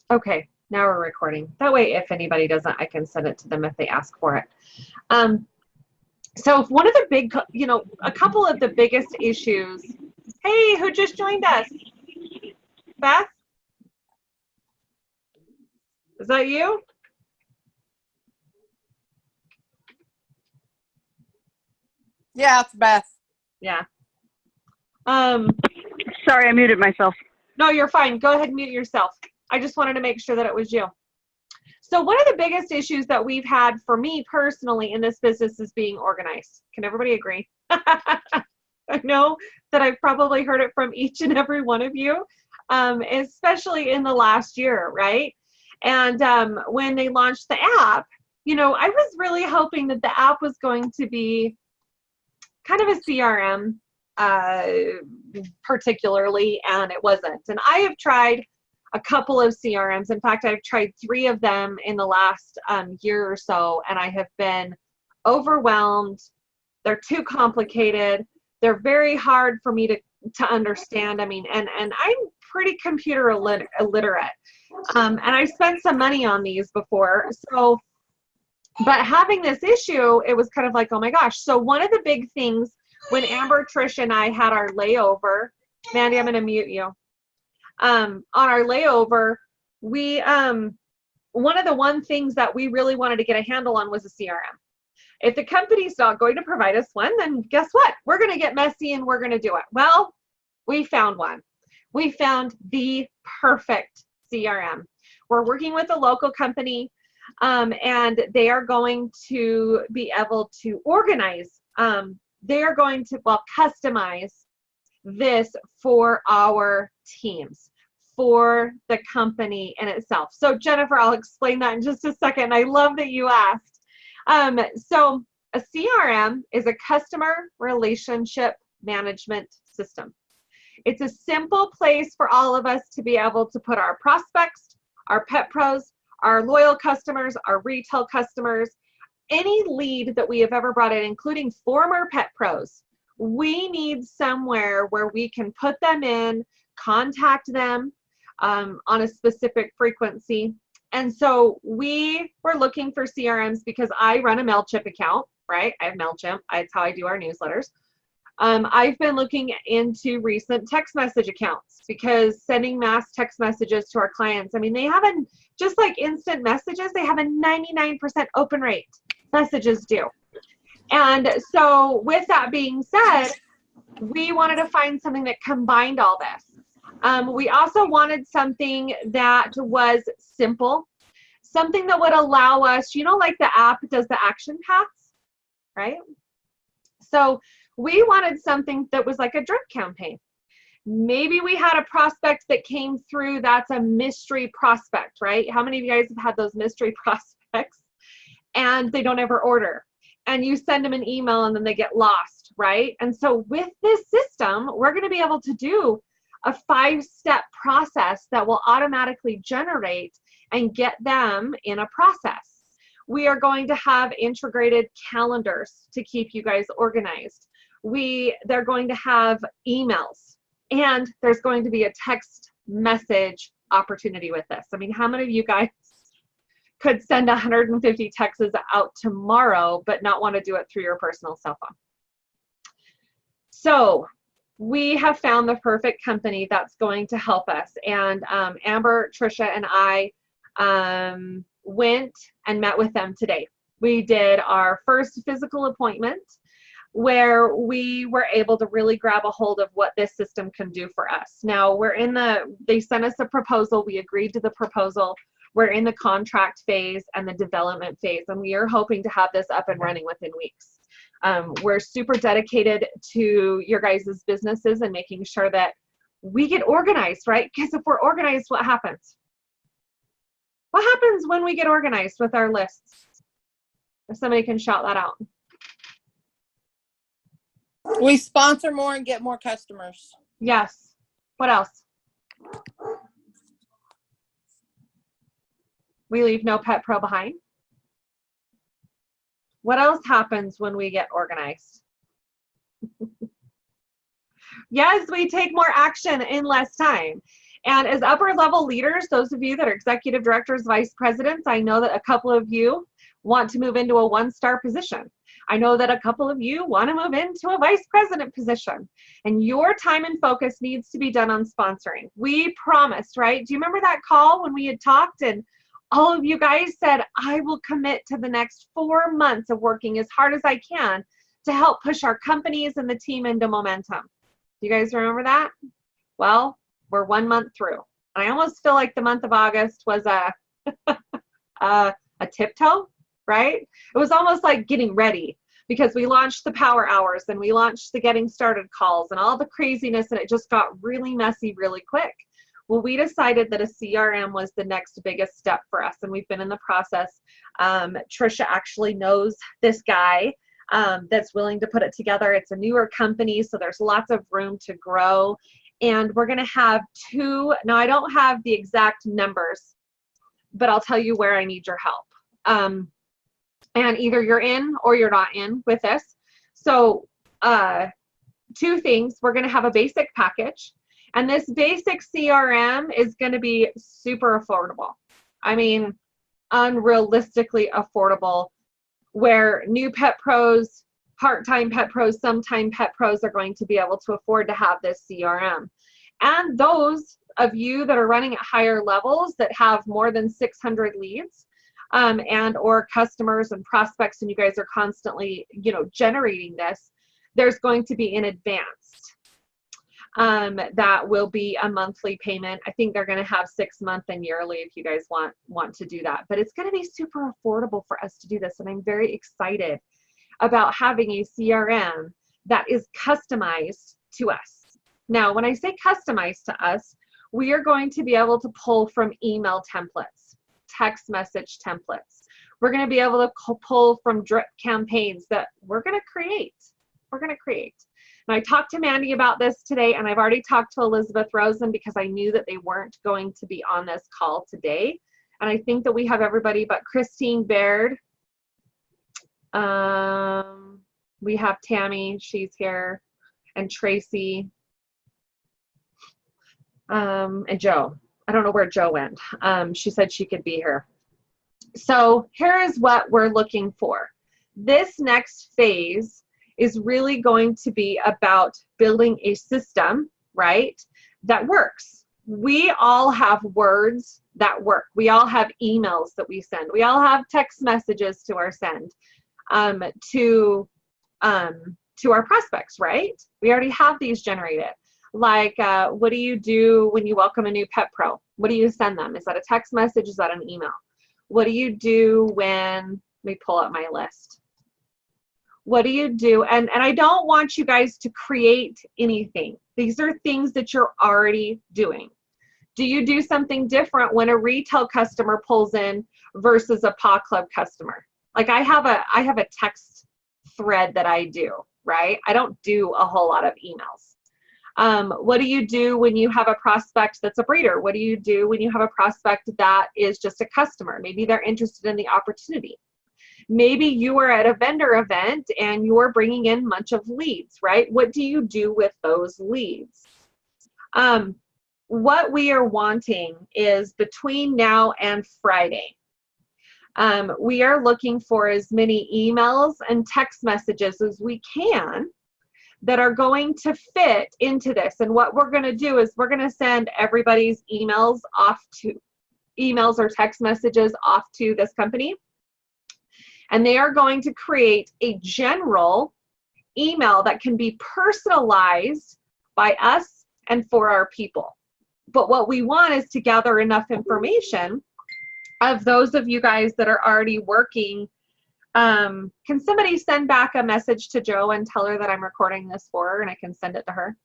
Okay, now we're recording. That way, if anybody doesn't, I can send it to them if they ask for it. So one of the big, a couple of the biggest issues. Hey, who just joined us? Beth? Is that you? Yeah, it's Beth. Yeah. Sorry, I muted myself. No, you're fine. Go ahead and mute yourself. I just wanted to make sure that it was you. So one of the biggest issues that we've had for me personally in this business is being organized. Can everybody agree? I know that I've probably heard it from each and every one of you, especially in the last year, right? And when they launched the app, I was really hoping that the app was going to be kind of a CRM particularly, and it wasn't. And I have tried a couple of CRMs. In fact, I've tried 3 of them in the last year or so, and I have been overwhelmed. They're too complicated. They're very hard for me to understand. I mean, and I'm pretty computer illiterate. And I spent some money on these before. So, but having this issue, it was kind of like, oh my gosh. So one of the big things when Amber, Trish, and I had our layover, Mandy, I'm going to mute you. On our layover, we, one of the things that we really wanted to get a handle on was a CRM. If the company's not going to provide us one, then guess what? We're going to get messy and we're going to do it. Well, we found one. We found the perfect CRM. We're working with a local company, and they are going to be able to organize. They are going to, customize this for our teams, for the company in itself. So Jennifer, I'll explain that in just a second. I love that you asked. So a CRM is a customer relationship management system. It's a simple place for all of us to be able to put our prospects, our pet pros, our loyal customers, our retail customers, any lead that we have ever brought in, including former pet pros. We need somewhere where we can put them in, contact them on a specific frequency. And so we were looking for CRMs because I run a MailChimp account, right? I have MailChimp. That's how I do our newsletters. I've been looking into recent text message accounts because sending mass text messages to our clients, I mean, they have just like instant messages, they have a 99% open rate. Messages do. And so with that being said, we wanted to find something that combined all this. We also wanted something that was simple, something that would allow us, like the app does the action paths, right? So we wanted something that was like a drip campaign. Maybe we had a prospect that came through that's a mystery prospect, right? How many of you guys have had those mystery prospects and they don't ever order? And you send them an email and then they get lost, right? And so with this system, we're going to be able to do a 5-step process that will automatically generate and get them in a process. We are going to have integrated calendars to keep you guys organized. They're going to have emails, and there's going to be a text message opportunity with this. I mean, how many of you guys could send 150 texts out tomorrow but not want to do it through your personal cell phone? So we have found the perfect company that's going to help us. And Amber, Trisha, and I went and met with them today. We did our first physical appointment where we were able to really grab a hold of what this system can do for us. Now they sent us a proposal. We agreed to the proposal. We're in the contract phase and the development phase, and we are hoping to have this up and running within weeks. We're super dedicated to your guys' businesses and making sure that we get organized, right? Because if we're organized, what happens? What happens when we get organized with our lists? If somebody can shout that out. We sponsor more and get more customers. Yes. What else? We leave no pet pro behind. What else happens when we get organized? Yes, we take more action in less time. And as upper level leaders, those of you that are executive directors, vice presidents, I know that a couple of you want to move into a one-star position. I know that a couple of you want to move into a vice president position. And your time and focus needs to be done on sponsoring. We promised, right? Do you remember that call when we had talked and all of you guys said, I will commit to the next 4 months of working as hard as I can to help push our companies and the team into momentum. Do you guys remember that? Well, we're 1 month through. And I almost feel like the month of August was a tiptoe, right? It was almost like getting ready because we launched the power hours and we launched the getting started calls and all the craziness, and it just got really messy really quick. Well, we decided that a CRM was the next biggest step for us, and we've been in the process. Trisha actually knows this guy that's willing to put it together. It's a newer company, so there's lots of room to grow. And we're going to have 2, now I don't have the exact numbers, but I'll tell you where I need your help. And either you're in or you're not in with this. So 2 things, we're going to have a basic package. And this basic CRM is going to be super affordable. I mean, unrealistically affordable, where new pet pros, part-time pet pros, sometime pet pros are going to be able to afford to have this CRM. And those of you that are running at higher levels that have more than 600 leads and or customers and prospects, and you guys are constantly, generating this, there's going to be an advanced that will be a monthly payment. I think they're going to have 6-month and yearly if you guys want to do that. But it's going to be super affordable for us to do this, and I'm very excited about having a CRM that is customized to us. Now, when I say customized to us, we are going to be able to pull from email templates, text message templates. We're going to be able to pull from drip campaigns that we're going to create. And I talked to Mandy about this today, and I've already talked to Elizabeth Rosen because I knew that they weren't going to be on this call today. And I think that we have everybody but Christine Baird. We have Tammy, she's here, and Tracy, and Joe. I don't know where Joe went. She said she could be here. So here is what we're looking for. This next phase is really going to be about building a system, right, that works. We all have words that work. We all have emails that we send. We all have text messages to our send to our prospects, right? We already have these generated. Like, what do you do when you welcome a new pet pro? What do you send them? Is that a text message? Is that an email? What do you do when, let me pull up my list. What do you do? And I don't want you guys to create anything. These are things that you're already doing. Do you do something different when a retail customer pulls in versus a paw club customer? Like I have a text thread that I do, right? I don't do a whole lot of emails. What do you do when you have a prospect that's a breeder? What do you do when you have a prospect that is just a customer? Maybe they're interested in the opportunity. Maybe you are at a vendor event and you're bringing in a bunch of leads, right? What do you do with those leads? What we are wanting is between now and Friday, we are looking for as many emails and text messages as we can that are going to fit into this. And what we're going to do is we're going to send everybody's emails or text messages off to this company. And they are going to create a general email that can be personalized by us and for our people. But what we want is to gather enough information of those of you guys that are already working. Can somebody send back a message to Joe and tell her that I'm recording this for her and I can send it to her?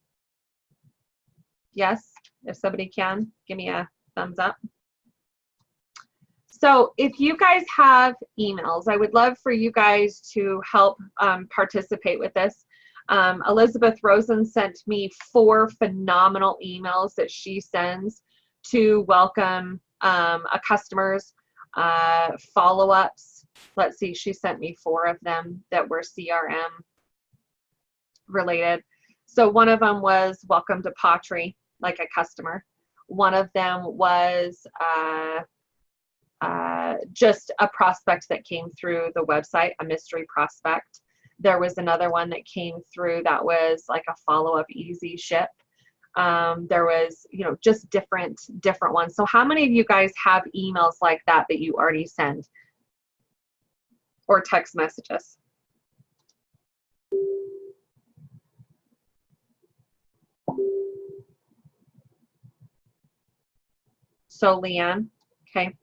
Yes, if somebody can, give me a thumbs up. So if you guys have emails, I would love for you guys to help participate with this. Elizabeth Rosen sent me 4 phenomenal emails that she sends to welcome customers, follow-ups. Let's see, she sent me 4 of them that were CRM related. So one of them was welcome to Pottery, like a customer. One of them was just a prospect that came through the website, a mystery prospect. There was another one that came through that was like a follow-up easy ship. There was, you know, just different ones. So how many of you guys have emails like that you already send, or text messages? So Leanne, okay.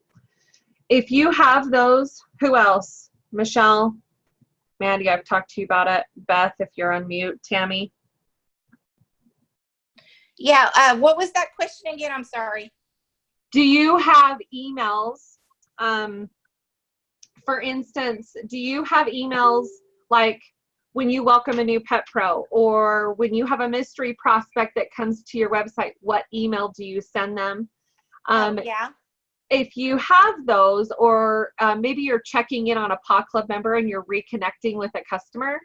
If you have those, who else? Michelle, Mandy, I've talked to you about it. Beth, if you're on mute. Tammy. Yeah, what was that question again? I'm sorry. Do you have emails? For instance, do you have emails like when you welcome a new pet pro, or when you have a mystery prospect that comes to your website, what email do you send them? Yeah. If you have those, or maybe you're checking in on a PAW Club member and you're reconnecting with a customer,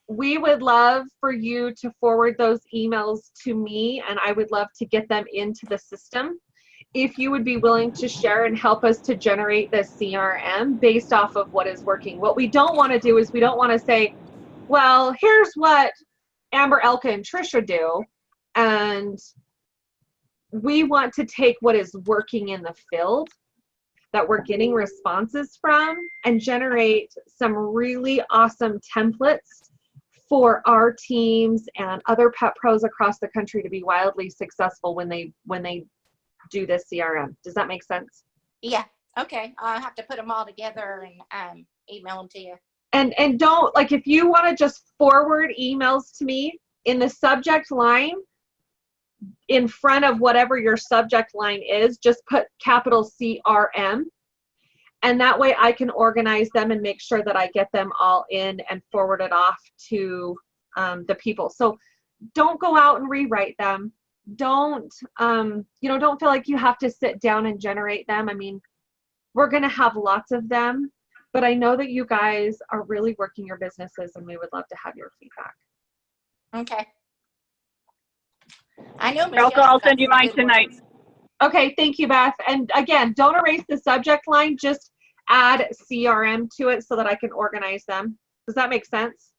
we would love for you to forward those emails to me, and I would love to get them into the system. If you would be willing to share and help us to generate the CRM based off of what is working. What we don't want to do is we don't want to say, well, here's what Amber, Elka, and Trisha do, and we want to take what is working in the field that we're getting responses from and generate some really awesome templates for our teams and other pet pros across the country to be wildly successful when they do this CRM. Does that make sense? Yeah. Okay. I'll have to put them all together and email them to you. And don't, like, if you want to just forward emails to me, in the subject line, in front of whatever your subject line is, just put capital CRM. And that way I can organize them and make sure that I get them all in and forward it off to the people. So don't go out and rewrite them. Don't, don't feel like you have to sit down and generate them. I mean, we're going to have lots of them, but I know that you guys are really working your businesses, and we would love to have your feedback. Okay. I know Elka, I'll send you mine tonight. Okay, thank you, Beth. And again, don't erase the subject line, just add CRM to it so that I can organize them. Does that make sense?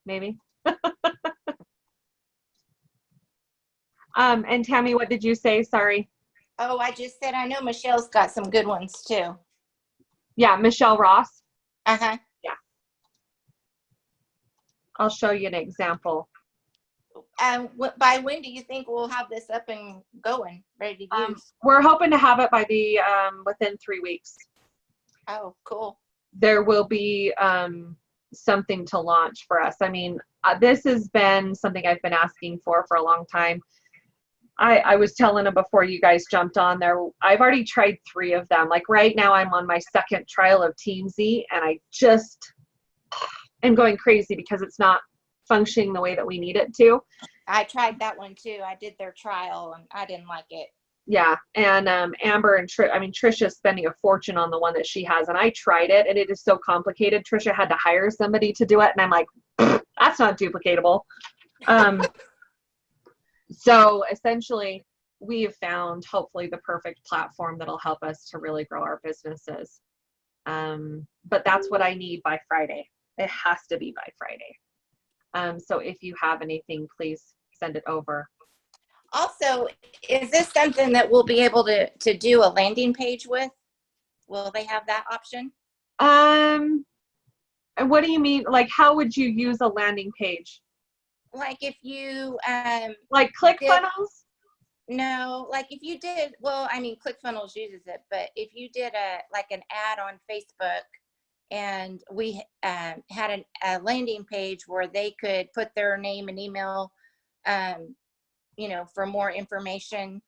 Maybe. And Tammy, what did you say? Sorry. Oh, I just said I know Michelle's got some good ones too. Yeah, Michelle Ross. Uh-huh. Yeah. I'll show you an example. By when do you think we'll have this up and going, ready to use? We're hoping to have it by the within 3 weeks. Oh, cool. There will be something to launch for us. I mean, this has been something I've been asking for a long time. I was telling them before you guys jumped on there, I've already tried 3 of them. Like right now I'm on my 2nd trial of Team Z, and I just am going crazy because it's not functioning the way that we need it to. I tried that one too. I did their trial and I didn't like it. Yeah. And Amber and Trisha's spending a fortune on the one that she has, and I tried it and it is so complicated. Trisha had to hire somebody to do it, and I'm like, that's not duplicatable. So essentially we have found hopefully the perfect platform that'll help us to really grow our businesses. But that's what I need by Friday. It has to be by Friday. So if you have anything, please send it over. Also, is this something that we'll be able to do a landing page with? Will they have that option? And what do you mean? Like, how would you use a landing page? Like if you like ClickFunnels? No, like if you did, well, I mean, ClickFunnels uses it, but if you did an ad on Facebook, and we had a landing page where they could put their name and email, for more information.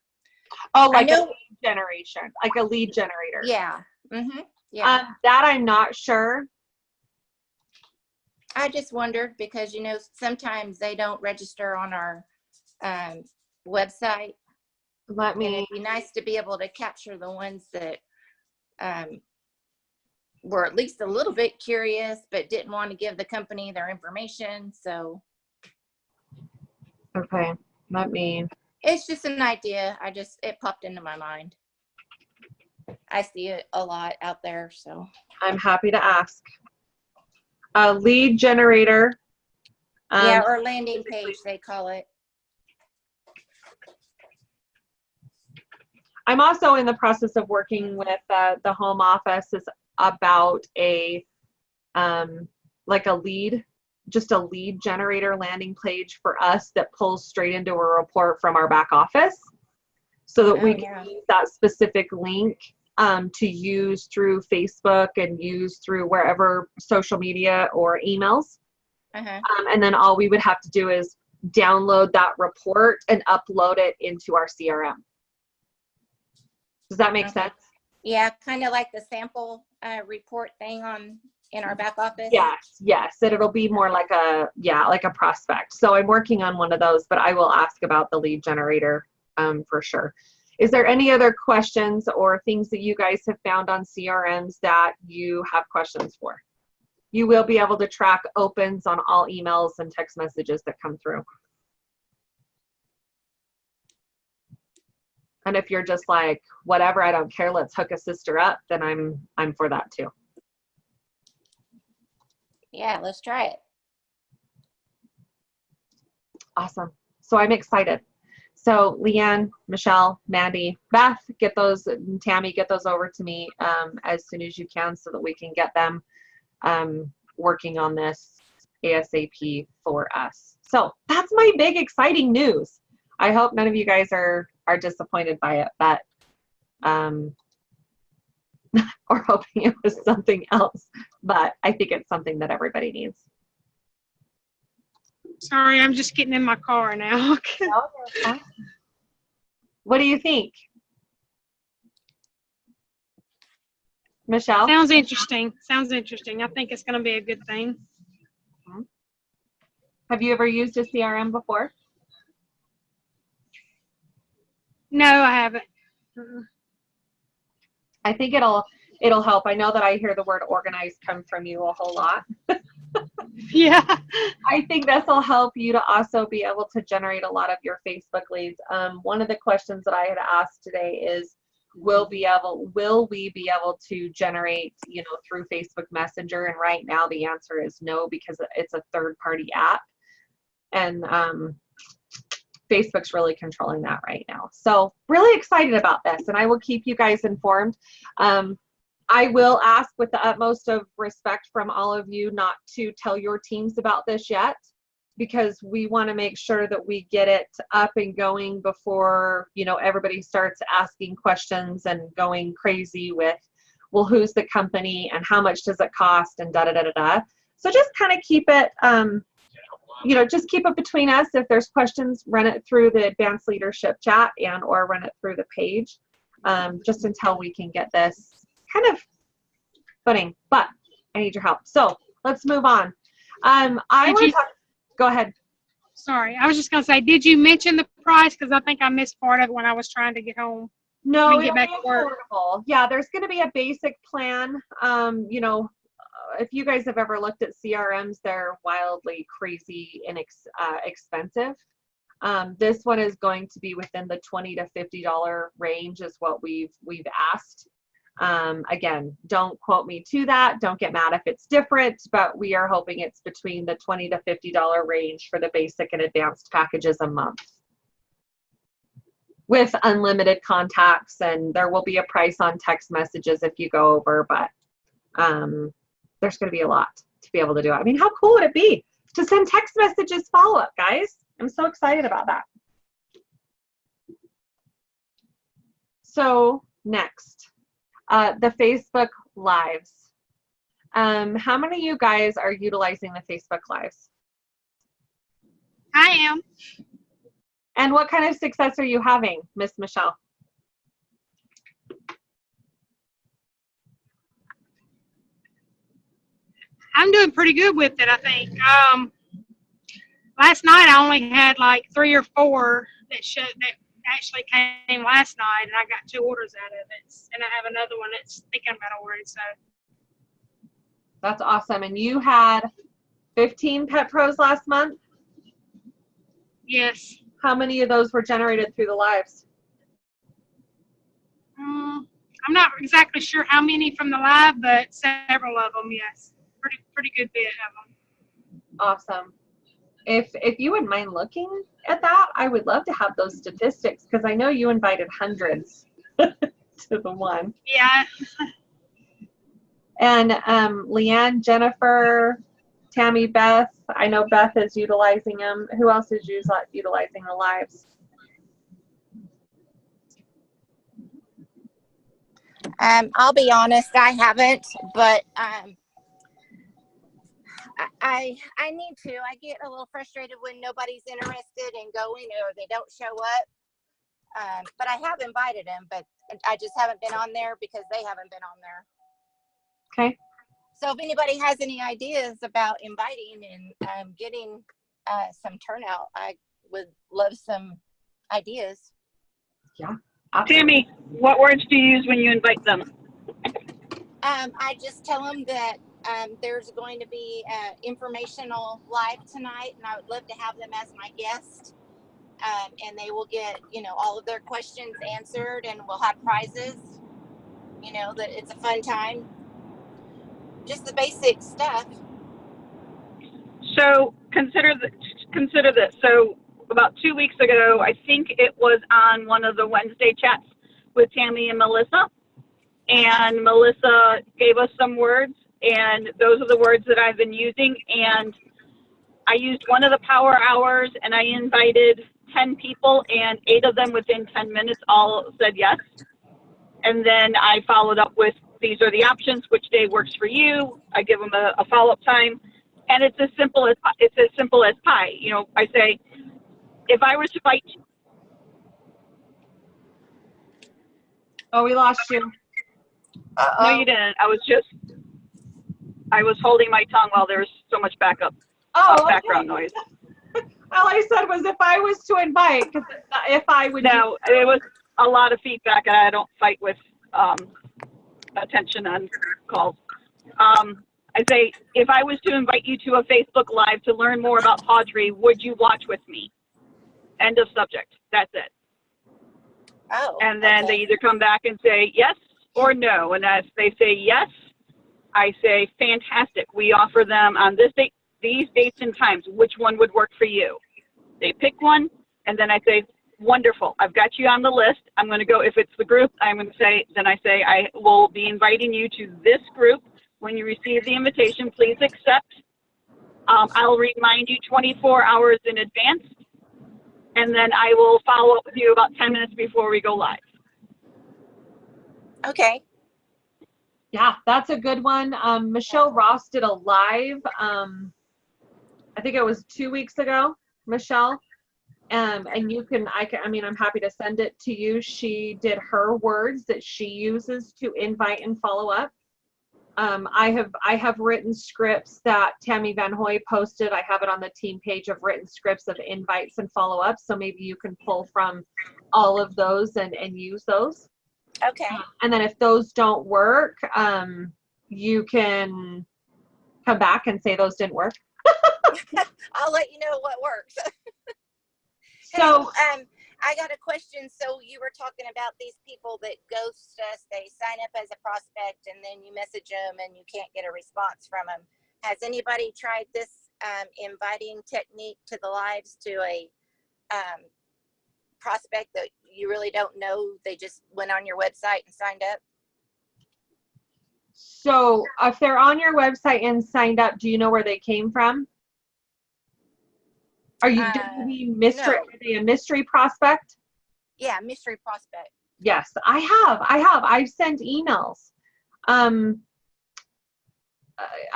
Oh, like a lead generation, like a lead generator. Yeah. Mm-hmm. Yeah. That I'm not sure. I just wondered because, sometimes they don't register on our website. And it'd be nice to be able to capture the ones that were at least a little bit curious, but didn't want to give the company their information. So. Okay. Let me. It's just an idea. It popped into my mind. I see it a lot out there, so. I'm happy to ask. A lead generator. Yeah, or landing page, they call it. I'm also in the process of working with the home office about a like a lead, just a lead generator landing page for us that pulls straight into a report from our back office, so that we can use that specific link to use through Facebook and use through wherever social media or emails. And then all we would have to do is download that report and upload it into our CRM. Does that make sense? Yeah, kind of like the sample report thing in our back office. Yes, and it'll be more like a prospect. So I'm working on one of those, but I will ask about the lead generator for sure. Is there any other questions or things that you guys have found on CRMs that you have questions for? You will be able to track opens on all emails and text messages that come through. And if you're just like, whatever, I don't care, let's hook a sister up, then I'm for that too. Yeah, let's try it. Awesome. So I'm excited. So Leanne, Michelle, Mandy, Beth, Tammy, get those over to me as soon as you can so that we can get them working on this ASAP for us. So that's my big exciting news. I hope none of you guys are disappointed by it, but or hoping it was something else, but I think it's something that everybody needs. Sorry, I'm just getting in my car now. What do you think, Michelle? Sounds interesting. I think it's going to be a good thing. Have you ever used a CRM before? No, I haven't. I think it'll help. I know that I hear the word organized come from you a whole lot. Yeah. I think this will help you to also be able to generate a lot of your Facebook leads. One of the questions that I had asked today is, will we be able to generate, through Facebook Messenger? And right now the answer is no, because it's a third-party app, and Facebook's really controlling that right now. So really excited about this, and I will keep you guys informed. I will ask, with the utmost of respect from all of you, not to tell your teams about this yet, because we want to make sure that we get it up and going before, everybody starts asking questions and going crazy with, well, who's the company and how much does it cost and da-da-da-da-da. So just kind of keep it, just keep it between us. If there's questions, run it through the advanced leadership chat or run it through the page, just until we can get this kind of footing. But I need your help. So let's move on. Go ahead. Sorry, I was just going to say, did you mention the price? Because I think I missed part of it when I was trying to get home. No, get back to work. Affordable. Yeah, there's going to be a basic plan. If you guys have ever looked at CRMs, they're wildly crazy and expensive. This one is going to be within the $20 to $50 range is what we've asked. Again, don't quote me to that. Don't get mad if it's different, but we are hoping it's between the $20 to $50 range for the basic and advanced packages a month, with unlimited contacts, and there will be a price on text messages if you go over, but there's going to be a lot to be able to do it. I mean, how cool would it be to send text messages follow-up, guys? I'm so excited about that. So next, the Facebook Lives. How many of you guys are utilizing the Facebook Lives? I am. And what kind of success are you having, Miss Michelle? I'm doing pretty good with it, I think. Last night I only had like 3 or 4 that actually came last night, and I got 2 orders out of it. And I have another one that's thinking about ordering. So that's awesome. And you had 15 Pet Pros last month? Yes. How many of those were generated through the lives? I'm not exactly sure how many from the live, but several of them, yes. Pretty good bit of them. Awesome. If you wouldn't mind looking at that, I would love to have those statistics because I know you invited hundreds to the one. Yeah. And Leanne, Jennifer, Tammy, Beth. I know Beth is utilizing them. Who else is utilizing the lives? I'll be honest, I haven't, but I need to. I get a little frustrated when nobody's interested in going or they don't show up. But I have invited them, but I just haven't been on there because they haven't been on there. Okay. So if anybody has any ideas about inviting and getting some turnout, I would love some ideas. Yeah. Absolutely. Tammy, what words do you use when you invite them? I just tell them that there's going to be an informational live tonight, and I would love to have them as my guest. And they will get, all of their questions answered, and we'll have prizes. That it's a fun time. Just the basic stuff. So consider this. So about 2 weeks ago, I think it was on one of the Wednesday chats with Tammy and Melissa. And Melissa gave us some words, and those are the words that I've been using. And I used one of the power hours, and I invited 10 people, and 8 of them within 10 minutes all said yes. And then I followed up with, these are the options, which day works for you. I give them a follow-up time. And it's as simple as pie. I say, if I were to invite. Oh, we lost you. No, you didn't. I was holding my tongue while there was so much background noise. All I said was if I was to invite, because if I would. No, it was a lot of feedback, and I don't fight with attention on calls. I say, if I was to invite you to a Facebook Live to learn more about Tawdry, would you watch with me? End of subject. That's it. Oh. And then okay. they either come back and say yes or no. And if they say yes, I say, fantastic. We offer them on this date, these dates and times. Which one would work for you? They pick one, and then I say, wonderful. I've got you on the list. I'm going to go, if it's the group, I'm going to say, then I say, I will be inviting you to this group. When you receive the invitation, please accept. I'll remind you 24 hours in advance, and then I will follow up with you about 10 minutes before we go live. Okay. Yeah, that's a good one. Michelle Ross did a live, I think it was 2 weeks ago, Michelle. And I'm happy to send it to you. She did her words that she uses to invite and follow up. I have written scripts that Tammy Van Hoy posted. I have it on the team page of written scripts of invites and follow-ups. So maybe you can pull from all of those and use those. Okay. And then if those don't work, you can come back and say those didn't work. I'll let you know what works. So I got a question. So you were talking about these people that ghost us. They sign up as a prospect and then you message them and you can't get a response from them. Has anybody tried this inviting technique to the lives to a prospect that you really don't know? They just went on your website and signed up? So if they're on your website and signed up, do you know where they came from? Are you doing mystery? No. Are they a mystery prospect? Yeah, mystery prospect. Yes, I have. I've sent emails. I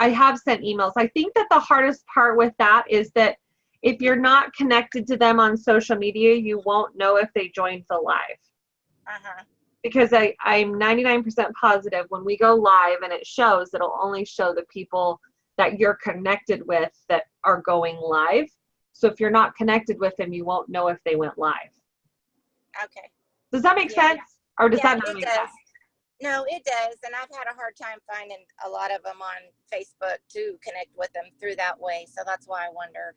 have sent emails. I think that the hardest part with that is that if you're not connected to them on social media, you won't know if they joined the live. Uh-huh. Because I'm 99% positive when we go live and it shows, it'll only show the people that you're connected with that are going live. So if you're not connected with them, you won't know if they went live. Okay. Does that make sense? Or does that not it make does. sense? No, it does. And I've had a hard time finding a lot of them on Facebook to connect with them through that way. So that's why I wondered.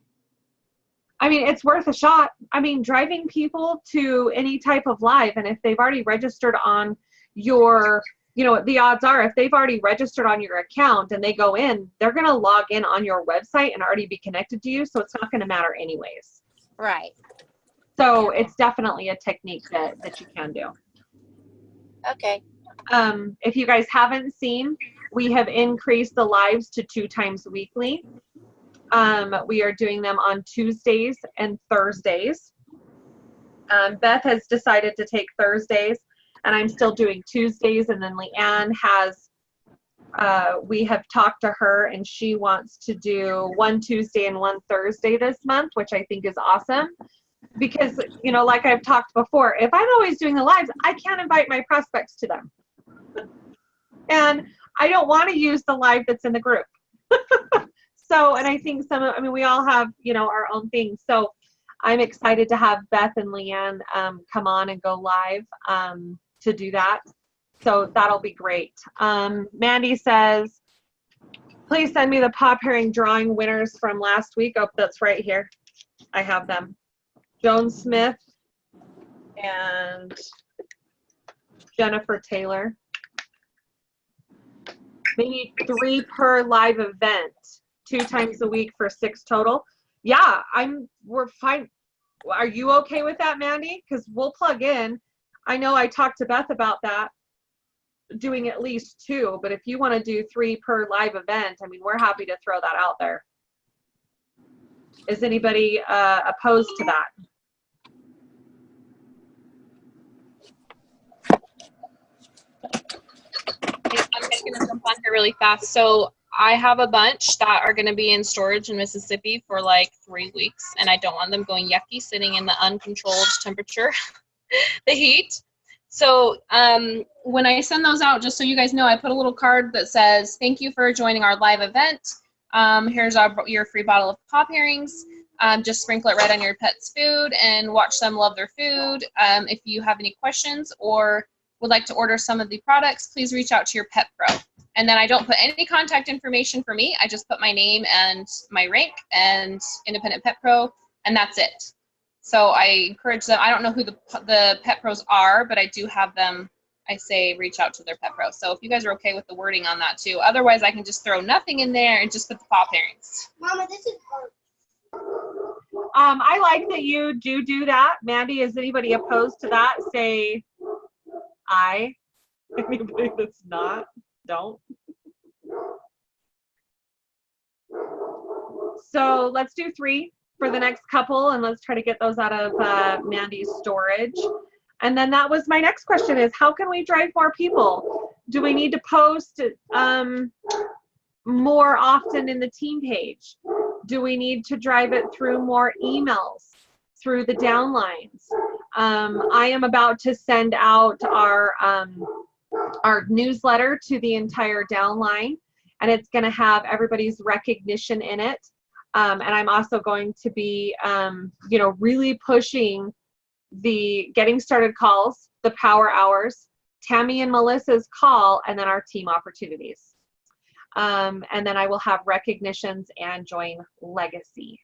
I mean, it's worth a shot. I mean, driving people to any type of live, and if they've already registered on your, the odds are if they've already registered on your account and they go in, they're going to log in on your website and already be connected to you. So it's not going to matter anyways. Right. So it's definitely a technique that you can do. Okay. If you guys haven't seen, we have increased the lives to 2 times weekly. We are doing them on Tuesdays and Thursdays. Beth has decided to take Thursdays, and I'm still doing Tuesdays. And then Leanne has, we have talked to her, and she wants to do 1 Tuesday and 1 Thursday this month, which I think is awesome. Because, like I've talked before, if I'm always doing the lives, I can't invite my prospects to them. And I don't want to use the live that's in the group. So, and I think we all have, our own things. So I'm excited to have Beth and Leanne come on and go live to do that. So that'll be great. Mandy says, please send me the pop herring drawing winners from last week. Oh, that's right here. I have them. Joan Smith and Jennifer Taylor. Maybe 3 per live event, 2 times a week for 6 total. Yeah, we're fine. Are you okay with that, Mandy? Because we'll plug in. I know I talked to Beth about that, doing at least 2, but if you want to do 3 per live event, we're happy to throw that out there. Is anybody opposed to that? I'm just going to jump on here really fast. So I have a bunch that are going to be in storage in Mississippi for like 3 weeks, and I don't want them going yucky sitting in the uncontrolled temperature, the heat. So when I send those out, just so you guys know, I put a little card that says, thank you for joining our live event. Here's your free bottle of pop herrings. Just sprinkle it right on your pet's food and watch them love their food. If you have any questions or would like to order some of the products, please reach out to your pet pro. And then I don't put any contact information for me. I just put my name and my rank and independent pet pro, and that's it. So I encourage them. I don't know who the pet pros are, but I do have them. I say reach out to their pet pro. So if you guys are okay with the wording on that too. Otherwise, I can just throw nothing in there and just put the pop herrings. Mama, this is hard. I like that you do that. Mandy, is anybody opposed to that? Say aye. Anybody that's not, don't. So let's do 3 for the next couple, and let's try to get those out of Mandy's storage. And then that was my next question is, how can we drive more people? Do we need to post more often in the team page? Do we need to drive it through more emails, through the downlines? I am about to send out our newsletter to the entire downline, and it's going to have everybody's recognition in it. And I'm also going to be, really pushing the getting started calls, the power hours, Tammy and Melissa's call, and then our team opportunities. And then I will have recognitions and join legacy.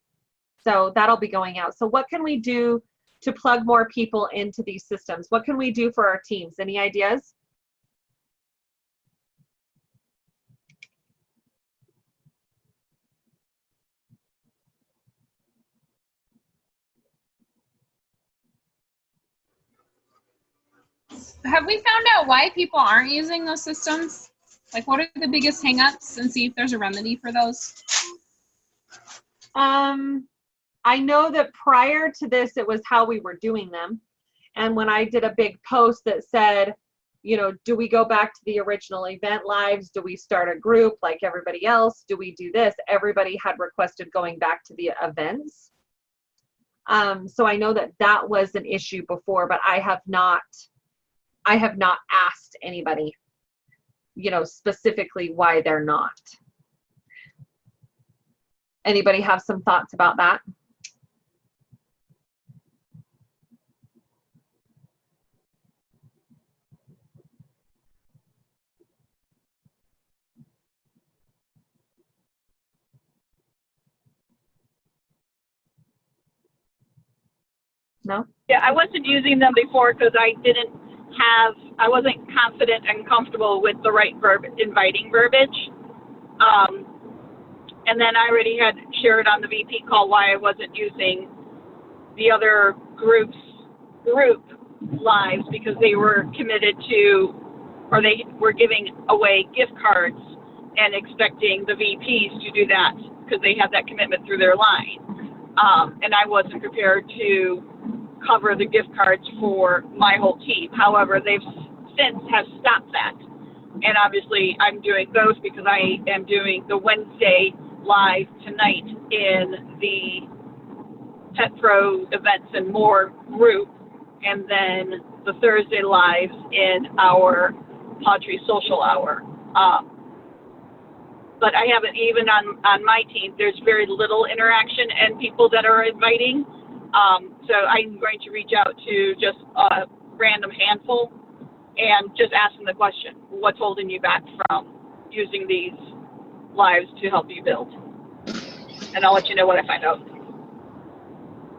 So that'll be going out. So what can we do to plug more people into these systems? What can we do for our teams? Any ideas? Have we found out why people aren't using those systems? Like, what are the biggest hangups, and see if there's a remedy for those? I know that prior to this, it was how we were doing them. And when I did a big post that said, do we go back to the original event lives? Do we start a group like everybody else? Do we do this? Everybody had requested going back to the events. So I know that that was an issue before, but I have not asked anybody, specifically why they're not. Anybody have some thoughts about that? No? Yeah, I wasn't using them before because I wasn't confident and comfortable with the right inviting verbiage. And then I already had shared on the VP call why I wasn't using the other group lives, because they were committed to, or they were giving away gift cards and expecting the VPs to do that because they had that commitment through their line. And I wasn't prepared to cover the gift cards for my whole team. However, they've since have stopped that. And obviously I'm doing those because I am doing the Wednesday live tonight in the Pet Pro Events and More group, and then the Thursday lives in our Pottery Social Hour. But I haven't, even on my team, there's very little interaction and people that are inviting. So I'm going to reach out to just a random handful and just ask them the question, what's holding you back from using these lives to help you build? And I'll let you know what I find out.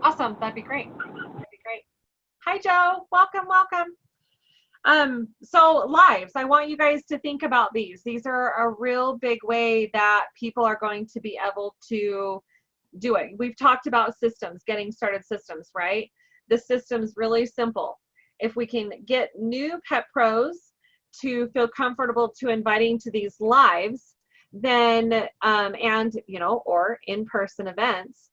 Awesome. That'd be great. Hi, Joe. Welcome, welcome. So lives, I want you guys to think about these. These are a real big way that people are going to be able to do it. We've talked about systems, getting started systems, right? The system's really simple. If we can get new pet pros to feel comfortable to inviting to these lives, then, and, you know, or in-person events,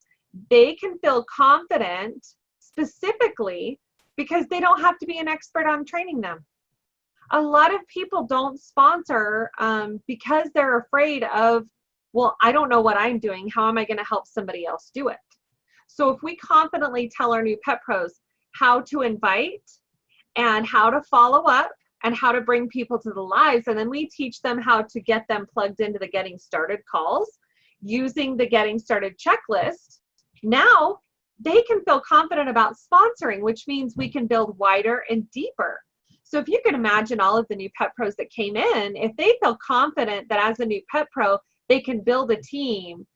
they can feel confident specifically because they don't have to be an expert on training them. A lot of people don't sponsor because they're afraid of, well, I don't know what I'm doing. How am I going to help somebody else do it? So if we confidently tell our new pet pros how to invite and how to follow up and how to bring people to the lives, and then we teach them how to get them plugged into the getting started calls using the getting started checklist, now they can feel confident about sponsoring, which means we can build wider and deeper. So if you can imagine all of the new pet pros that came in, if they feel confident that as a new pet pro, they can build a team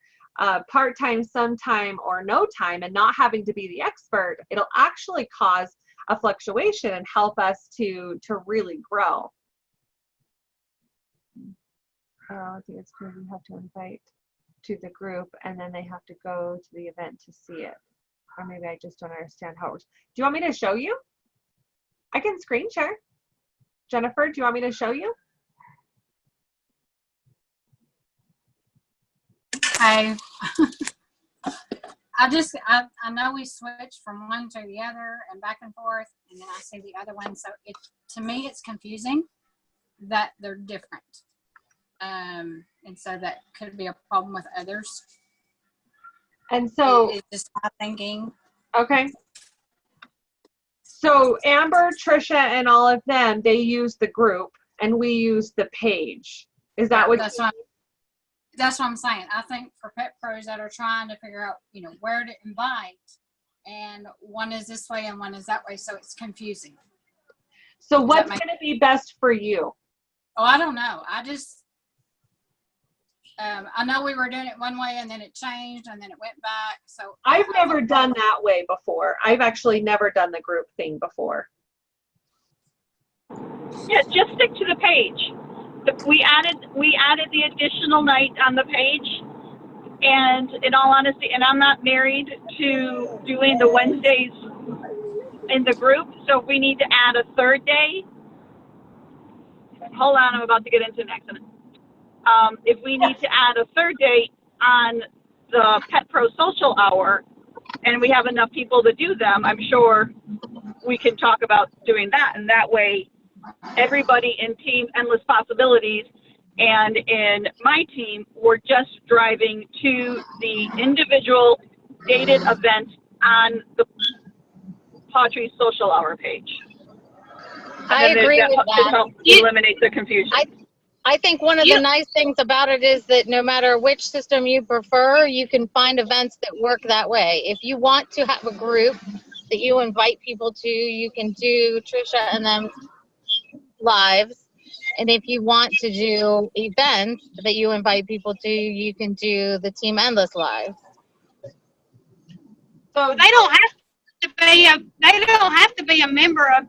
part-time, sometime, or no time, and not having to be the expert, it'll actually cause a fluctuation and help us to really grow. I think it's because you have to invite to the group and then they have to go to the event to see it. Or maybe I just don't understand how it works. Do you want me to show you? I can screen share. Jennifer, do you want me to show you? I know we switch from one to the other and back and forth, and then I see the other one. So to me, it's confusing that they're different. And so that could be a problem with others. And so it's just my thinking. Okay. So Amber, Trisha, and all of them, they use the group and we use the page. Is that what that's what I'm saying. I think for pet pros that are trying to figure out, you know, where to invite, and one is this way and one is that way, so it's confusing. So what's going to be best for you? Oh, I don't know. I just I know we were doing it one way and then it changed and then it went back. So I've never done that way before. I've actually never done the group thing before. Yeah, just stick to the page. We added the additional night on the page, and in all honesty, and I'm not married to doing the Wednesdays in the group, so if we need to add a third day, hold on, I'm about to get into an accident. If we need to add a third day on the Pet Pro Social Hour, and we have enough people to do them, I'm sure we can talk about doing that, and that way everybody in Team Endless Possibilities and in my team, we're just driving to the individual dated event on the Pottery Social Hour page. I agree with that. Help eliminate the confusion. I think one of the nice things about it is that no matter which system you prefer, you can find events that work that way. If you want to have a group that you invite people to, you can do Trisha and them lives. And if you want to do events that you invite people to, you can do the Team Endless live. So they don't they don't have to be a member of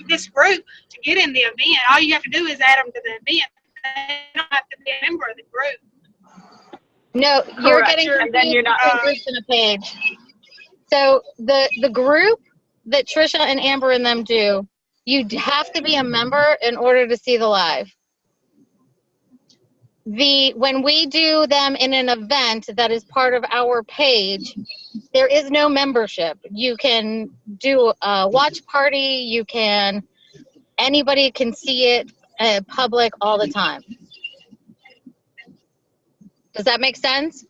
this group to get in the event. All you have to do is add them to the event. They don't have to be a member of the group. No, you're Correct. getting And then you're not. groups in a page. So the group that Trisha and Amber and them do, you have to be a member in order to see the live. When we do them in an event that is part of our page, there is no membership. You can do a watch party. Anybody can see it public all the time. Does that make sense?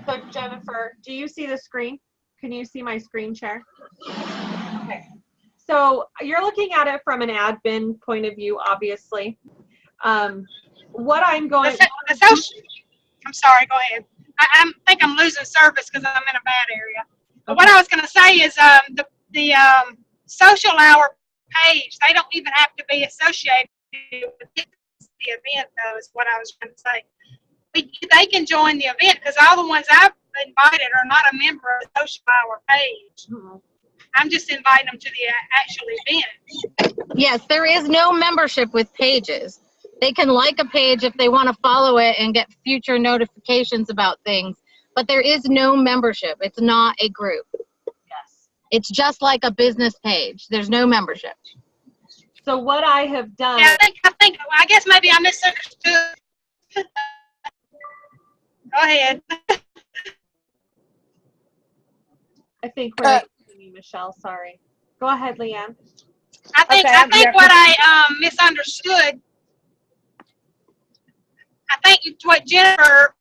So Jennifer, do you see the screen? Can you see my screen share? Okay. So you're looking at it from an admin point of view, obviously. What I'm going. I'm sorry. Go ahead. I think I'm losing service because I'm in a bad area. But what I was going to say is the social hour page. They don't even have to be associated with the event, though. Is what I was trying to say. They can join the event because all the ones I've invited are not a member of the social hour page. Mm-hmm. I'm just inviting them to the actual event. Yes, there is no membership with pages. They can like a page if they want to follow it and get future notifications about things, but there is no membership. It's not a group. Yes. It's just like a business page. There's no membership. So what I have done. Yeah, I guess maybe I misunderstood. Go ahead. I think we're Michelle. Sorry. Go ahead, Leanne. I think what I misunderstood. I think what Jennifer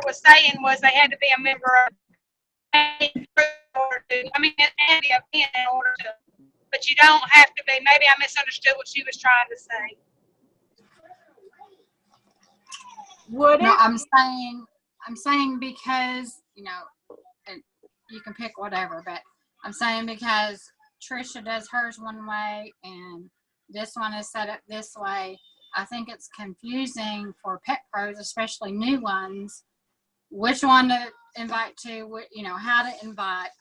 was saying was they had to be a member of a group it had to be in order to, but you don't have to be. Maybe I misunderstood what she was trying to say. I'm saying because, you can pick whatever, but I'm saying because Trisha does hers one way and this one is set up this way. I think it's confusing for pet pros, especially new ones, which one to invite to, how to invite.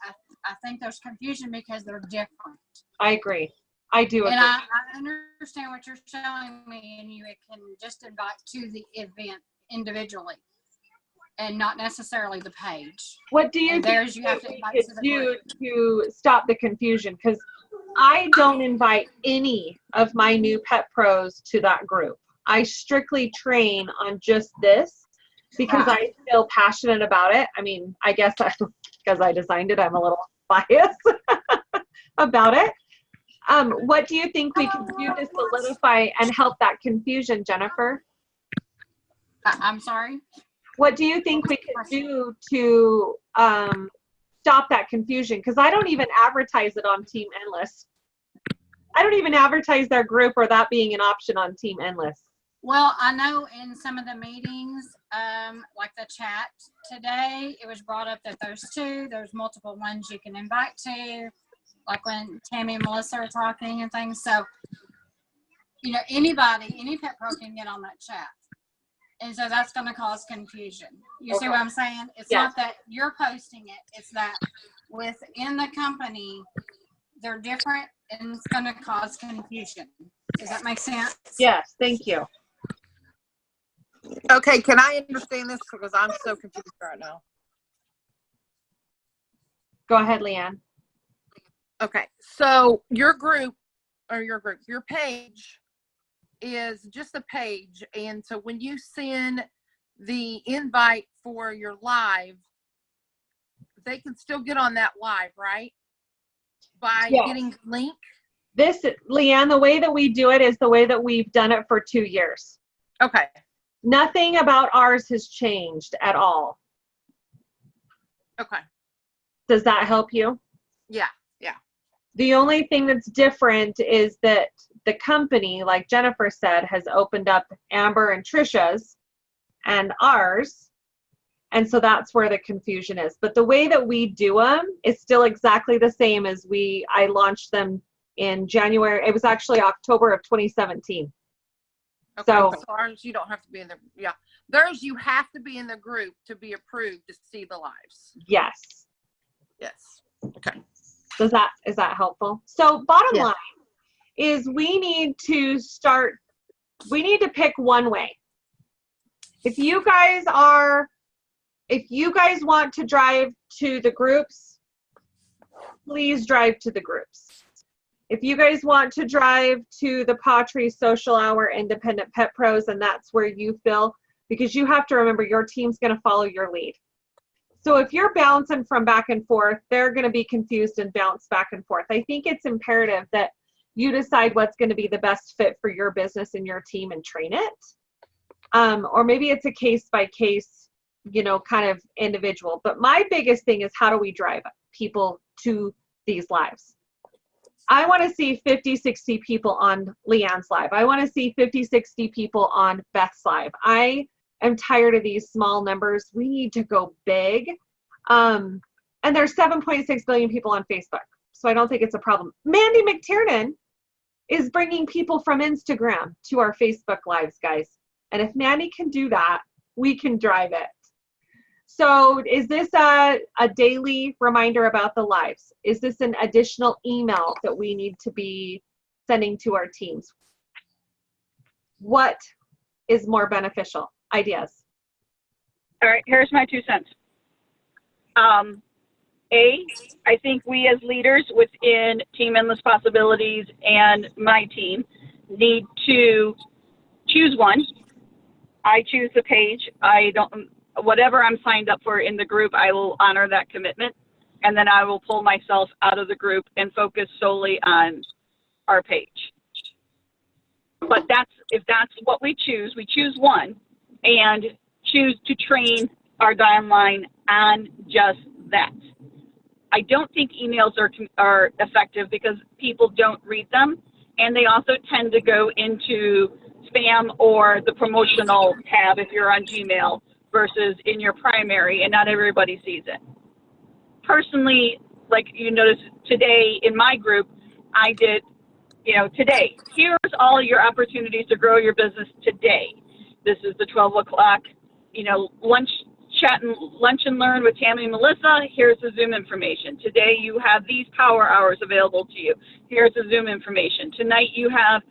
I think there's confusion because they're different. I agree. I do agree. And I understand what you're showing me, and you can just invite to the event individually and not necessarily the page. What do you think you have to invite we could do to stop the confusion? Because I don't invite any of my new pet pros to that group. I strictly train on just this because I feel passionate about it. I mean, I guess because I designed it, I'm a little biased about it. What do you think we can do to solidify and help that confusion, Jennifer? I'm sorry? What do you think we can do to stop that confusion? Because I don't even advertise it on Team Endless. I don't even advertise their group or that being an option on Team Endless. Well, I know in some of the meetings, like the chat today, it was brought up that there's multiple ones you can invite to, like when Tammy and Melissa are talking and things. So, any pet pro can get on that chat. And so that's going to cause confusion. You see what I'm saying? It's not that you're posting it. It's that within the company, they're different and it's going to cause confusion. Does that make sense? Yes, thank you. Okay, can I understand this? Because I'm so confused right now. Go ahead, Leanne. Okay, so your page is just a page, and so when you send the invite for your live, they can still get on that live, right? By getting the link? Leanne, the way that we do it is the way that we've done it for 2 years. Okay. Nothing about ours has changed at all. Okay. Does that help you? Yeah. The only thing that's different is that the company, like Jennifer said, has opened up Amber and Trisha's and ours. And so that's where the confusion is. But the way that we do them is still exactly the same as I launched them in January. It was actually October of 2017. Okay, So ours, you don't have to be in there. Yeah. Those you have to be in the group to be approved to see the lives. Yes. Yes. Okay. Is that helpful? So bottom Yeah. line is we need to pick one way. If you guys want to drive to the groups, please drive to the groups. If you guys want to drive to the Patry Social Hour Independent Pet Pros, and that's where you feel, because you have to remember your team's going to follow your lead. So if you're bouncing from back and forth, they're going to be confused and bounce back and forth. I think it's imperative that you decide what's going to be the best fit for your business and your team and train it. Or maybe it's a case by case, kind of individual. But my biggest thing is, how do we drive people to these lives? I want to see 50, 60 people on Leanne's live. I want to see 50, 60 people on Beth's live. I am tired of these small numbers. We need to go big. And there's 7.6 billion people on Facebook, so I don't think it's a problem. Mandy McTiernan is bringing people from Instagram to our Facebook lives, guys. And if Mandy can do that, we can drive it. So is this a daily reminder about the lives? Is this an additional email that we need to be sending to our teams? What is more beneficial? Ideas. All right, here's my 2 cents. I think we as leaders within Team Endless Possibilities and my team need to choose one. I choose the page. Whatever I'm signed up for in the group, I will honor that commitment, and then I will pull myself out of the group and focus solely on our page. But if that's what we choose one and choose to train our downline on just that. I don't think emails are effective because people don't read them, and they also tend to go into spam or the promotional tab if you're on Gmail versus in your primary, and not everybody sees it. Personally, like you notice today in my group, I did, today, here's all your opportunities to grow your business today. This is the 12 o'clock, lunch and learn with Tammy and Melissa. Here's the Zoom information. Today you have these power hours available to you. Here's the Zoom information. Tonight you have,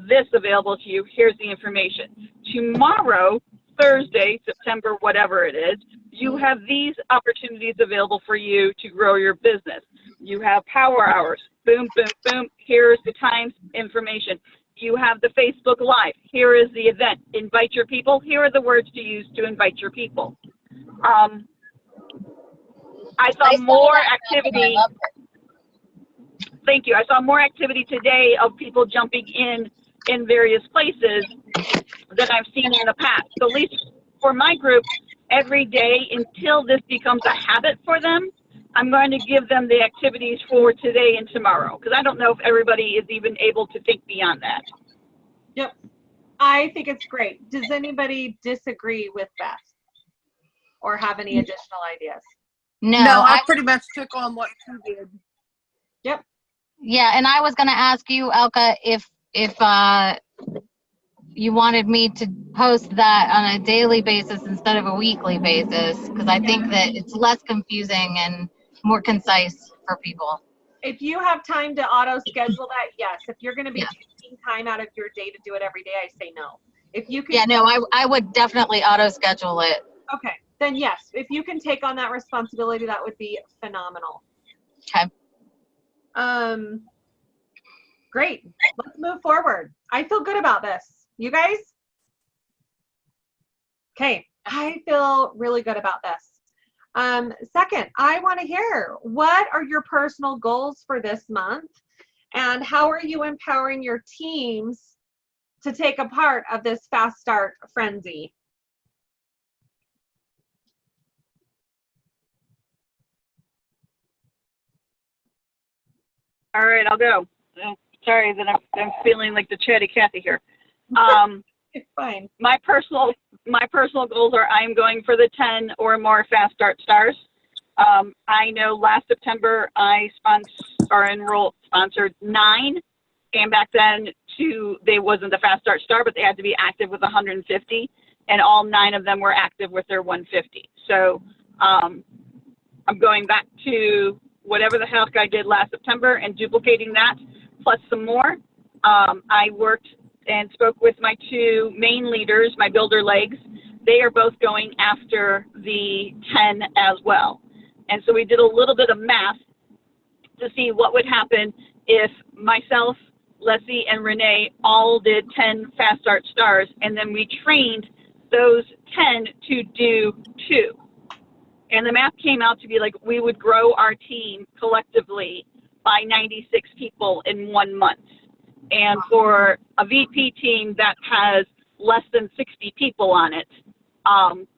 this available to you. Here's the information. Tomorrow, Thursday, September, whatever it is, you have these opportunities available for you to grow your business. You have power hours. Boom, boom, boom. Here's the times information. You have the Facebook Live. Here is the event. Invite your people. Here are the words to use to invite your people. I saw more activity. Thank you. I saw more activity today of people jumping in various places than I've seen in the past. So at least for my group, every day until this becomes a habit for them, I'm going to give them the activities for today and tomorrow, because I don't know if everybody is even able to think beyond that. Yep. I think it's great. Does anybody disagree with Beth or have any additional ideas? No, I pretty much took on what she did. Yep. Yeah, and I was going to ask you, Elka, if you wanted me to post that on a daily basis instead of a weekly basis, because I think that it's less confusing and more concise for people. If you have time to auto schedule that, yes. If you're going to be taking time out of your day to do it every day, I say no. If you can, yeah, no, I would definitely auto schedule it. Okay, then yes. If you can take on that responsibility, that would be phenomenal. Okay. Great. Let's move forward. I feel good about this. You guys? Okay, I feel really good about this. Second, I want to hear, what are your personal goals for this month, and how are you empowering your teams to take a part of this fast start frenzy? All right, I'll go. Sorry that I'm feeling like the chatty Cathy here. It's fine. My personal goals are, I'm going for the 10 or more fast start stars. I know last September I sponsored 9, and back then they wasn't the fast start star, but they had to be active with 150. and all 9 of them were active with their 150. So I'm going back to whatever the heck I did last September and duplicating that plus some more. I worked and spoke with my 2 main leaders, my builder legs. They are both going after the 10 as well. And so we did a little bit of math to see what would happen if myself, Leslie, and Renee all did 10 Fast Start Stars, and then we trained those 10 to do 2. And the math came out to be like we would grow our team collectively by 96 people in 1 month. And for a VP team that has less than 60 people on it,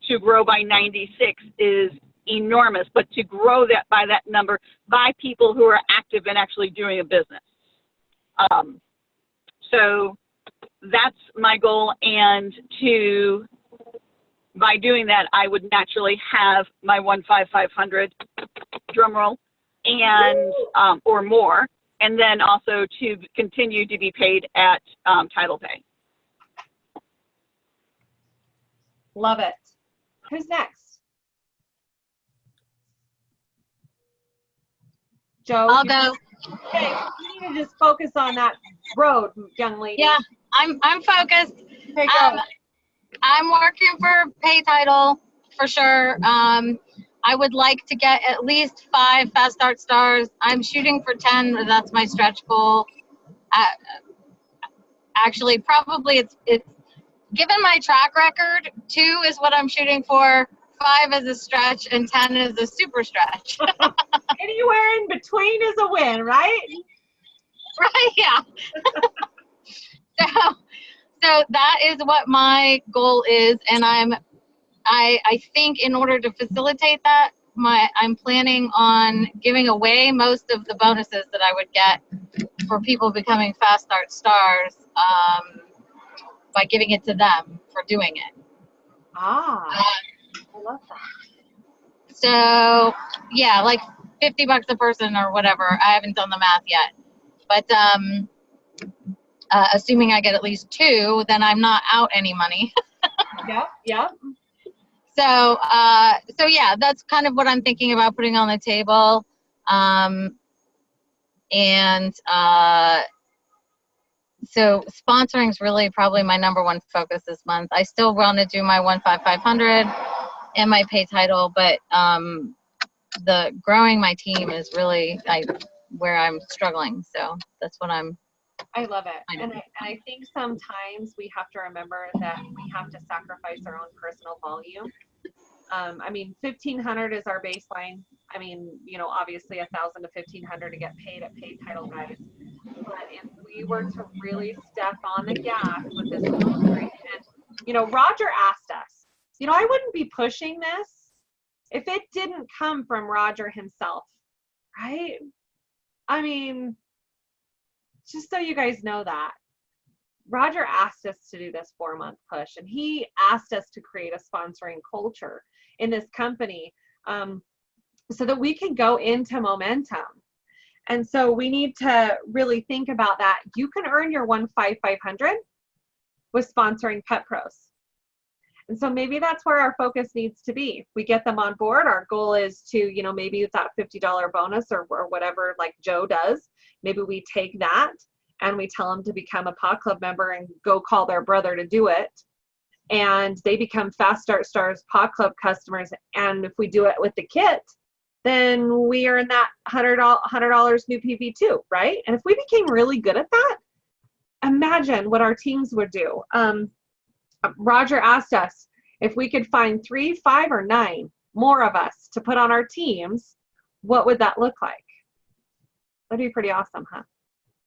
to grow by 96 is enormous. But to grow that by that number by people who are active and actually doing a business. So that's my goal. And by doing that, I would naturally have my 15500 drum roll and or more, and then also to continue to be paid at title pay. Love it. Who's next? Joe? I'll go. Okay, you need to just focus on that road, young lady. Yeah, I'm focused. Okay, go. I'm working for pay title for sure. I would like to get at least 5 Fast Start Stars. I'm shooting for 10. That's my stretch goal. Actually, probably it's given my track record, 2 is what I'm shooting for. 5 is a stretch and 10 is a super stretch. Anywhere in between is a win, right? Right, yeah. So that is what my goal is, and I think in order to facilitate that, I'm planning on giving away most of the bonuses that I would get for people becoming Fast Start Stars by giving it to them for doing it. I love that. So yeah, like $50 a person or whatever. I haven't done the math yet, but assuming I get at least 2, then I'm not out any money. Yep. So yeah, that's kind of what I'm thinking about putting on the table. So sponsoring is really probably my number 1 focus this month. I still want to do my 15500 and my pay title, but the growing my team is really where I'm struggling. So that's what I love it. And I think sometimes we have to remember that we have to sacrifice our own personal volume. I mean, 1,500 is our baseline. I mean, obviously 1,000 to 1,500 to get paid at paid title guys. But if we were to really step on the gas with this sponsoring, and, Roger asked us, I wouldn't be pushing this if it didn't come from Roger himself, right? I mean, just so you guys know that. Roger asked us to do this 4-month push, and he asked us to create a sponsoring culture in this company so that we can go into momentum. And so we need to really think about that. You can earn your 15500 with sponsoring Pet Pros. And so maybe that's where our focus needs to be. We get them on board. Our goal is to, maybe it's that $50 bonus or whatever, like Joe does. Maybe we take that and we tell them to become a PA Club member and go call their brother to do it. And they become Fast Start Stars PA Club customers. And if we do it with the kit, then we earn that $100 new PV too, right? And if we became really good at that, imagine what our teams would do. Roger asked us if we could find 3, 5, or 9 more of us to put on our teams, what would that look like? That'd be pretty awesome, huh?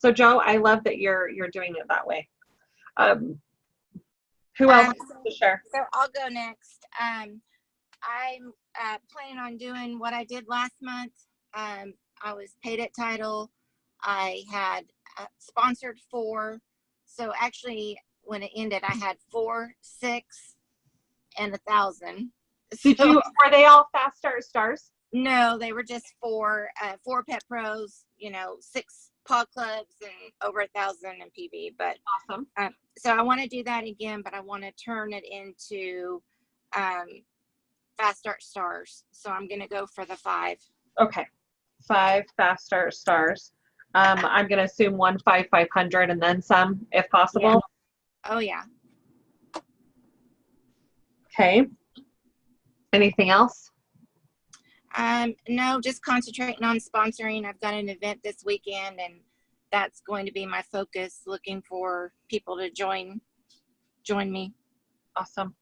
So Joe, I love that you're doing it that way. Who else wants to share? So I'll go next. I'm planning on doing what I did last month. I was paid at title. I had sponsored 4. So actually, when it ended, I had 4, 6, and 1,000. Were they all fast start stars? No, they were just 4 pet pros, 6 paw clubs and over 1,000 in PB. But Awesome. so I want to do that again, but I want to turn it into fast start stars. So I'm going to go for the 5. Okay. 5 fast start stars. I'm going to assume 1 500 and then some if possible. Yeah. Oh yeah. Okay. Anything else? No, just concentrating on sponsoring. I've got an event this weekend and that's going to be my focus, looking for people to join me. Awesome.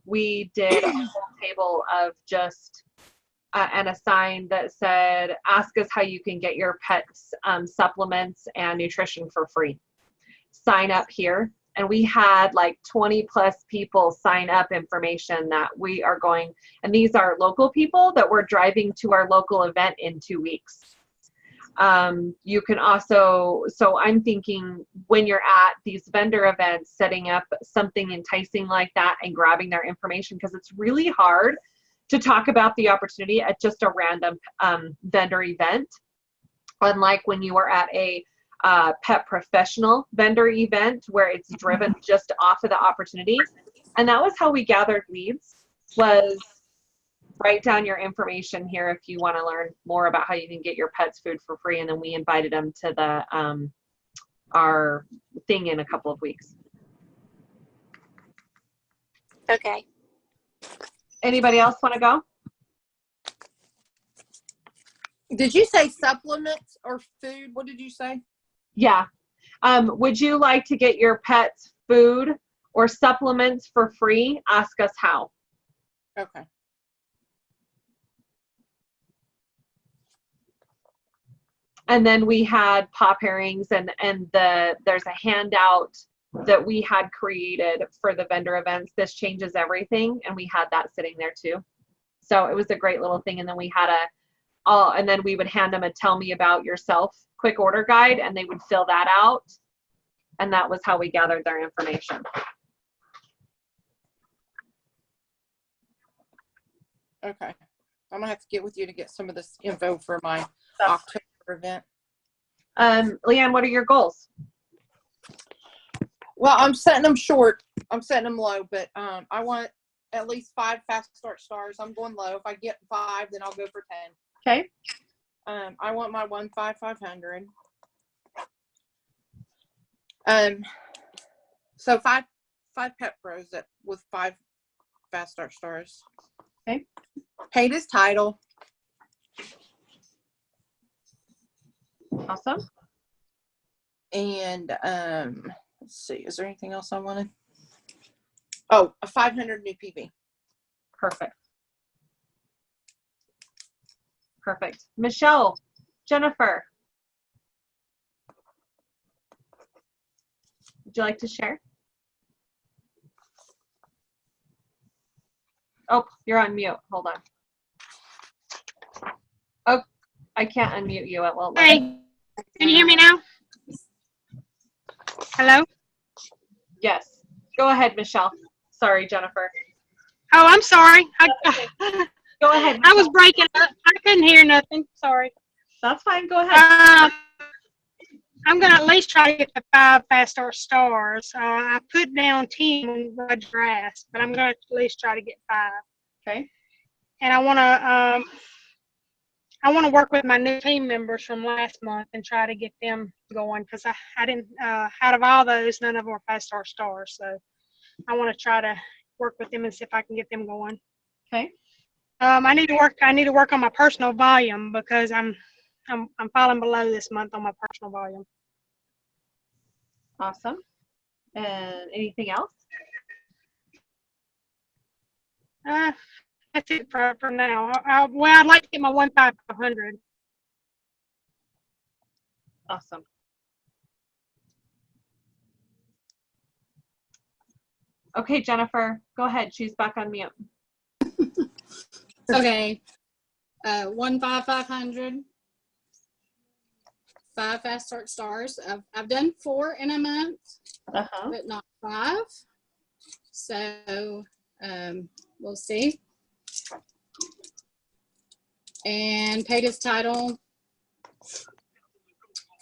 We did a whole table of just and a sign that said, ask us how you can get your pets supplements and nutrition for free. Sign up here. And we had like 20 plus people sign up information that we are going, and these are local people that we're driving to our local event in 2 weeks. You can also, so I'm thinking when you're at these vendor events, setting up something enticing like that and grabbing their information, because it's really hard to talk about the opportunity at just a random vendor event. Unlike when you are at a pet professional vendor event where it's driven just off of the opportunity. And that was how we gathered leads, was write down your information here if you want to learn more about how you can get your pets food for free. And then we invited them to the our thing in a couple of weeks. Okay. Anybody else want to go? Did you say supplements or food? What did you say? Yeah. Would you like to get your pets food or supplements for free? Ask us how. Okay. And then we had paw pairings and there's a handout that we had created for the vendor events. This changes everything. And we had that sitting there too. So it was a great little thing. And then we had and then we would hand them a tell me about yourself quick order guide, and they would fill that out. And that was how we gathered their information. Okay. I'm gonna have to get with you to get some of this info for my October event. Leanne, what are your goals? Well, I'm setting them short. I'm setting them low, but I want at least 5 fast start stars. I'm going low. If I get 5, then I'll go for 10. Okay. I want my 1 500. So 5 pet pros with 5 fast start stars. Okay. Paid his title. Awesome. And let's see, is there anything else I wanted? Oh, a 500 new PV. Perfect. Perfect. Michelle, Jennifer, would you like to share? Oh, you're on mute. Hold on. Oh, I can't unmute you. It won't let me. Hey, can you hear me now? Hello? Yes. Go ahead, Michelle. Sorry, Jennifer. Oh, I'm sorry. Go ahead. I was breaking up. I couldn't hear nothing. Sorry. That's fine. Go ahead. I'm going to at least try to get to 5 fast start stars. I put down 10 on Roger asked, but I'm going to at least try to get 5. Okay. And I want to work with my new team members from last month and try to get them going, because I didn't, out of all those, none of them are fast start stars. So I want to try to work with them and see if I can get them going. Okay. I need to work on my personal volume, because I'm falling below this month on my personal volume. Awesome. And anything else? That's it for now. Well, I'd like to get my 1 500. Awesome. Okay, Jennifer, go ahead. She's back on mute. Okay. 1 500. 5 fast start stars. I've done 4 in a month, Uh-huh. but not 5. So We'll see. And paid his title,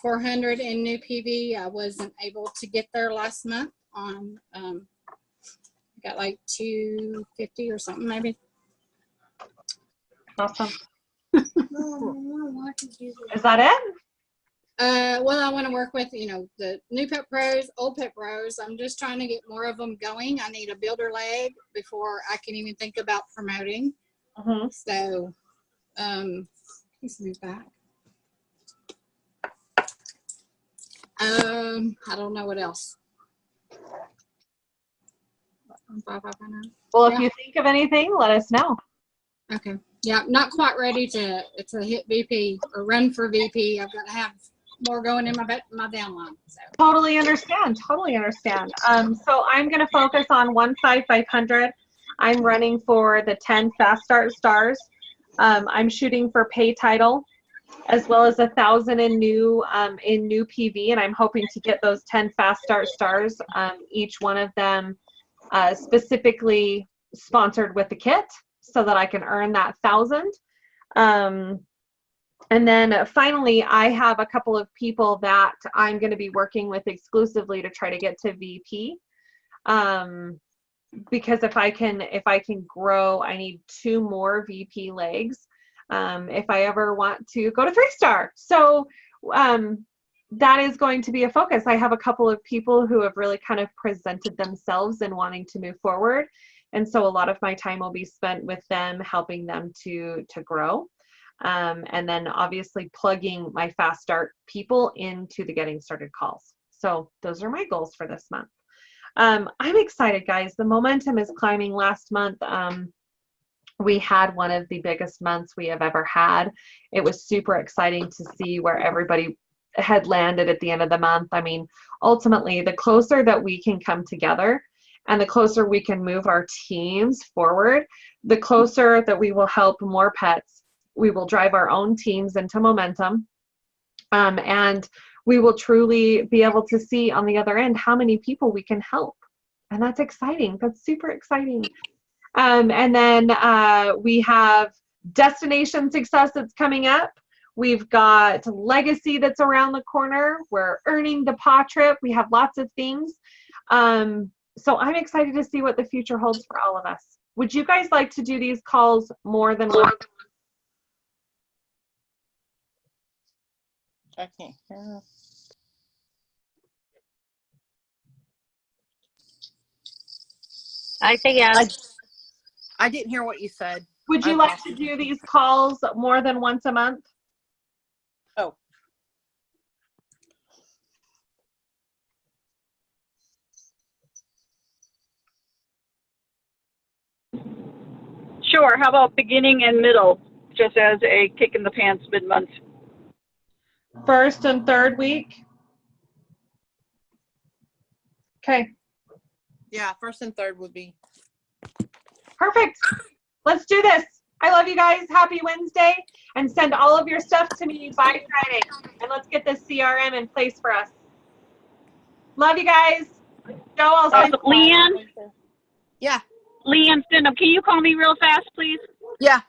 400 in new PV. I wasn't able to get there last month on, got like 250 or something maybe. Awesome. Is that it? Well, I want to work with, you know, the new pet pros, old pet pros. I'm just trying to get more of them going. I need a builder leg before I can even think about promoting. Mm-hmm. So, let's move back. I don't know what else. Well, if you think of anything, let us know. Okay. Yeah, not quite ready to hit VP or run for VP. I've got to have more going in my downline. So. Totally understand. Totally understand. So I'm going to focus on 15500. I'm running for the 10 fast start stars. I'm shooting for pay title, as well as 1,000 in new PV, and I'm hoping to get those 10 fast start stars. Each one of them specifically sponsored with the kit, so that I can earn that 1,000. And then finally, I have a couple of people that I'm going to be working with exclusively to try to get to VP. Because if I can grow, I need 2 more VP legs if I ever want to go to 3-star. So that is going to be a focus. I have a couple of people who have really kind of presented themselves and wanting to move forward. And so a lot of my time will be spent with them, helping them to grow. And then obviously plugging my fast start people into the getting started calls. So those are my goals for this month. I'm excited, guys. The momentum is climbing. Last month, we had one of the biggest months we have ever had. It was super exciting to see where everybody had landed at the end of the month. I mean, ultimately, the closer that we can come together and the closer we can move our teams forward, the closer that we will help more pets. We will drive our own teams into momentum. And we will truly be able to see on the other end how many people we can help. And that's exciting. That's super exciting. And then we have destination success that's coming up. We've got legacy that's around the corner. We're earning the paw trip. We have lots of things. So I'm excited to see what the future holds for all of us. Would you guys like to do these calls more than once? Okay. I say yes. I didn't hear what you said. Would you like to do these calls more than once a month? Oh. Sure. How about beginning and middle, just as a kick in the pants mid-month? First and third week? Okay. Yeah, first and third would be. Perfect. Let's do this. I love you guys. Happy Wednesday. And send all of your stuff to me by Friday. And let's get this CRM in place for us. Love you guys. Joe, I'll send Leanne? Yeah. Leanne, stand up. Can you call me real fast, please? Yeah.